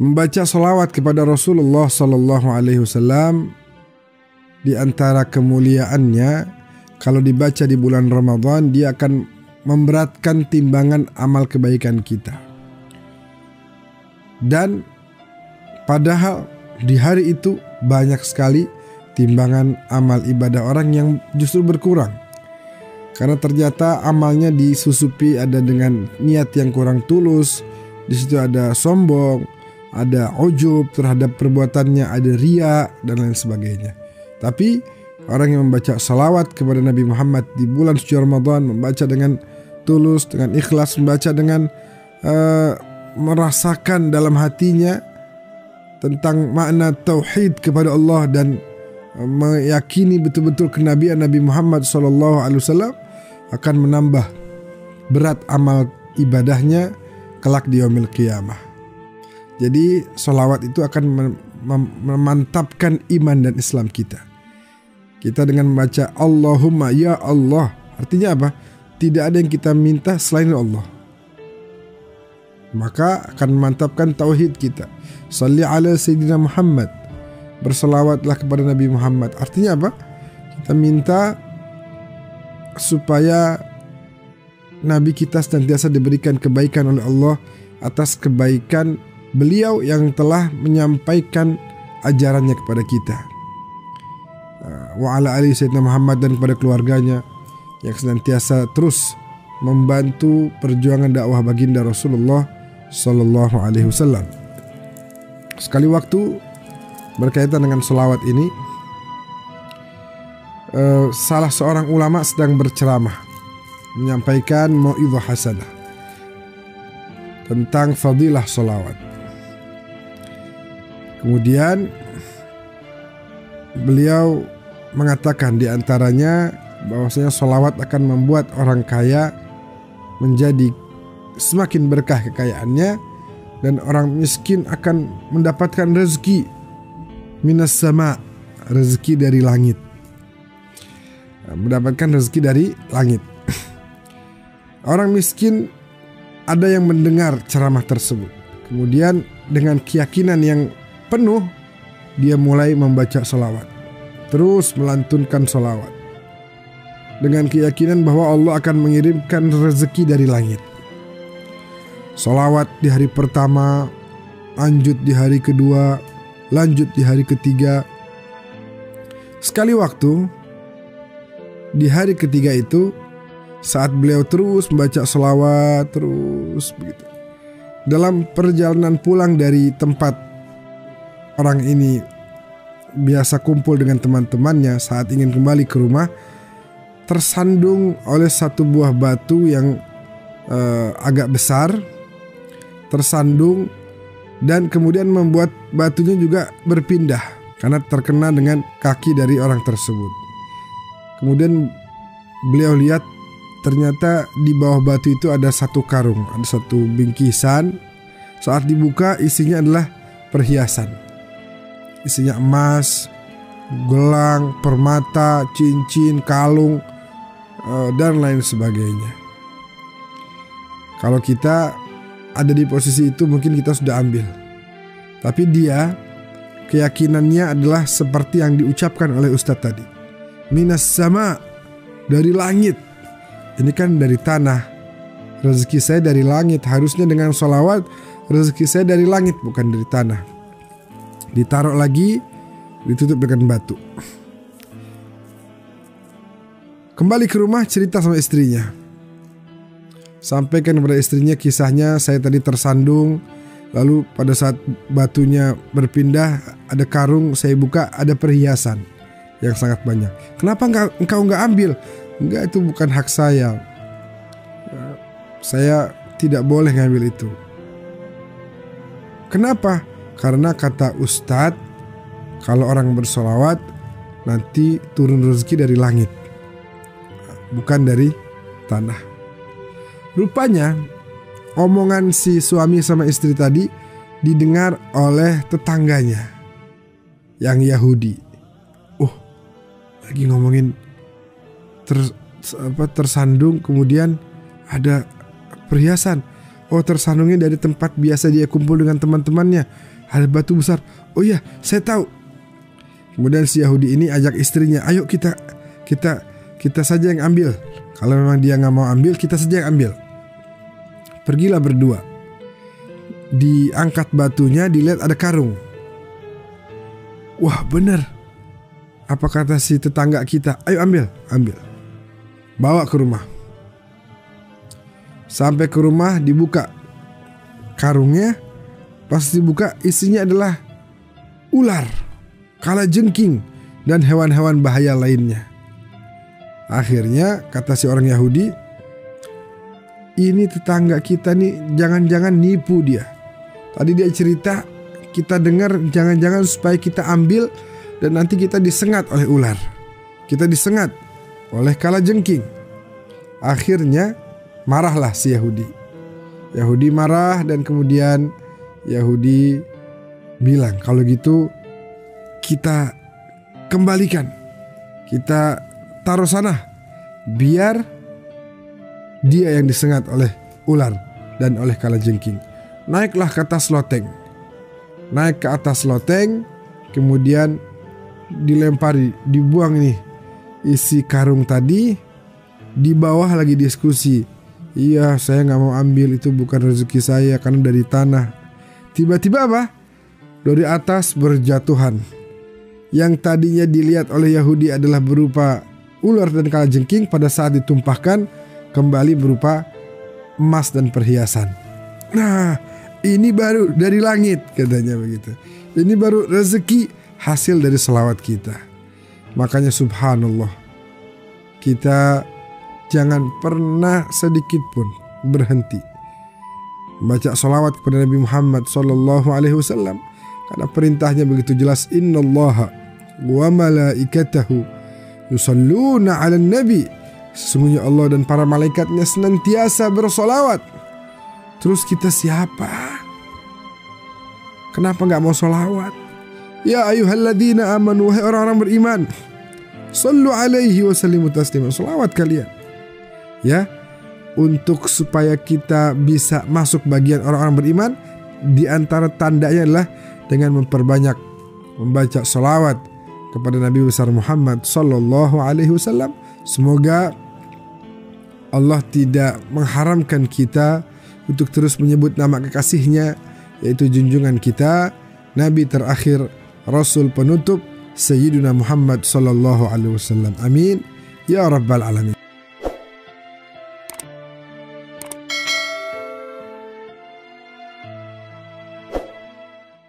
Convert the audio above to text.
Membaca salawat kepada Rasulullah Sallallahu Alaihi Wasallam di antara kemuliaannya, kalau dibaca di bulan Ramadan, dia akan memberatkan timbangan amal kebaikan kita. Dan padahal di hari itu banyak sekali timbangan amal ibadah orang yang justru berkurang. Karena ternyata amalnya disusupi ada dengan niat yang kurang tulus. Di situ ada sombong, ada ujub terhadap perbuatannya, ada riya dan lain sebagainya. Tapi orang yang membaca salawat kepada Nabi Muhammad di bulan suci Ramadan, membaca dengan tulus, dengan ikhlas, membaca dengan merasakan dalam hatinya tentang makna tauhid kepada Allah dan meyakini betul-betul kenabian Nabi Muhammad SAW, akan menambah berat amal ibadahnya kelak di yaumil qiyamah. Jadi salawat itu akan memantapkan iman dan Islam kita. Kita dengan membaca Allahumma ya Allah, artinya apa? Tidak ada yang kita minta selain Allah. Maka akan memantapkan tauhid kita. Salli ala Sayyidina Muhammad, berselawatlah kepada Nabi Muhammad. Artinya apa? Kita minta supaya Nabi kita senantiasa diberikan kebaikan oleh Allah atas kebaikan beliau yang telah menyampaikan ajarannya kepada kita. Wa ala ali Sayyidina Muhammad, dan kepada keluarganya yang senantiasa terus membantu perjuangan dakwah baginda Rasulullah Sallallahu Alaihi Wasallam. Sekali waktu berkaitan dengan selawat ini, salah seorang ulama sedang berceramah menyampaikan mau'izah hasanah tentang fadilah selawat. Kemudian beliau mengatakan di antaranya bahwasanya selawat akan membuat orang kaya menjadi semakin berkah kekayaannya, dan orang miskin akan mendapatkan rezeki minas sama, rezeki dari langit, mendapatkan rezeki dari langit. Orang miskin ada yang mendengar ceramah tersebut, kemudian dengan keyakinan yang penuh dia mulai membaca selawat, terus melantunkan selawat dengan keyakinan bahwa Allah akan mengirimkan rezeki dari langit. Selawat di hari pertama, lanjut di hari kedua, lanjut di hari ketiga. Sekali waktu di hari ketiga itu, saat beliau terus membaca selawat, terus begitu, dalam perjalanan pulang dari tempat orang ini biasa kumpul dengan teman-temannya, saat ingin kembali ke rumah, tersandung oleh satu buah batu yang agak besar, tersandung, dan kemudian membuat batunya juga berpindah karena terkena dengan kaki dari orang tersebut. Kemudian beliau lihat ternyata di bawah batu itu ada satu karung, ada satu bingkisan. Saat dibuka isinya adalah perhiasan, isinya emas, gelang, permata, cincin, kalung, dan lain sebagainya. Kalau kita ada di posisi itu mungkin kita sudah ambil. Tapi dia keyakinannya adalah seperti yang diucapkan oleh Ustadz tadi. Minas sama, dari langit. Ini kan dari tanah. Rezeki saya dari langit. Harusnya dengan sholawat rezeki saya dari langit, bukan dari tanah. Ditaruh lagi, ditutup dengan batu. Kembali ke rumah, cerita sama istrinya. Sampaikan kepada istrinya kisahnya, saya tadi tersandung, lalu pada saat batunya berpindah ada karung, saya buka ada perhiasan yang sangat banyak. Kenapa engkau nggak ambil? Enggak, itu bukan hak saya. Saya tidak boleh ngambil itu. Kenapa? Karena kata Ustadz, kalau orang bersolawat nanti turun rezeki dari langit, bukan dari tanah. Rupanya omongan si suami sama istri tadi didengar oleh tetangganya yang Yahudi. Lagi ngomongin tersandung, kemudian ada perhiasan. Oh, tersandungnya dari tempat biasa dia kumpul dengan teman-temannya. Ada batu besar. Oh iya, saya tahu. Kemudian si Yahudi ini ajak istrinya, ayo kita saja yang ambil. Kalau memang dia nggak mau ambil, kita saja yang ambil. Pergilah berdua. Diangkat batunya, dilihat ada karung. Wah, benar. Apa kata si tetangga kita? Ayo ambil. Bawa ke rumah. Sampai ke rumah, dibuka karungnya. Pas dibuka, isinya adalah ular, kalajengking, dan hewan-hewan bahaya lainnya. Akhirnya kata si orang Yahudi, ini tetangga kita nih jangan-jangan nipu dia. Tadi dia cerita, kita dengar jangan-jangan supaya kita ambil dan nanti kita disengat oleh ular. Kita disengat oleh kalajengking. Akhirnya marahlah si Yahudi. Yahudi marah dan kemudian Yahudi bilang, kalau gitu kita kembalikan. Kita taruh sana biar dia yang disengat oleh ular dan oleh kalajengking. Naiklah ke atas loteng. Naik ke atas loteng, kemudian dilempari, dibuang nih isi karung tadi. Di bawah lagi diskusi. Iya, saya gak mau ambil, itu bukan rezeki saya karena dari tanah. Tiba-tiba apa? Dari atas berjatuhan. Yang tadinya dilihat oleh Yahudi adalah berupa ular dan kalajengking, pada saat ditumpahkan kembali berupa emas dan perhiasan. Nah, ini baru dari langit, katanya begitu. Ini baru rezeki hasil dari selawat kita. Makanya subhanallah, kita jangan pernah sedikit pun berhenti baca salawat kepada Nabi Muhammad SAW, karena perintahnya begitu jelas. Innallaha wa malaikatahu yusalluna 'alan nabi. Sesungguhnya Allah dan para malaikatnya senantiasa bersolawat. Terus kita siapa? Kenapa gak mau solawat? Ya ayyuhalladzina amanu, wahai orang-orang beriman, sallu alaihi wa sallimu taslima. Solawat kalian. Ya, untuk supaya kita bisa masuk bagian orang-orang beriman, di antara tandanya adalah dengan memperbanyak membaca solawat kepada Nabi besar Muhammad sallallahu alaihi wasallam. Semoga Allah tidak mengharamkan kita untuk terus menyebut nama kekasihnya, yaitu junjungan kita, Nabi terakhir, Rasul penutup, Sayyidina Muhammad sallallahu alaihi wasallam. Amin ya rabbal alamin.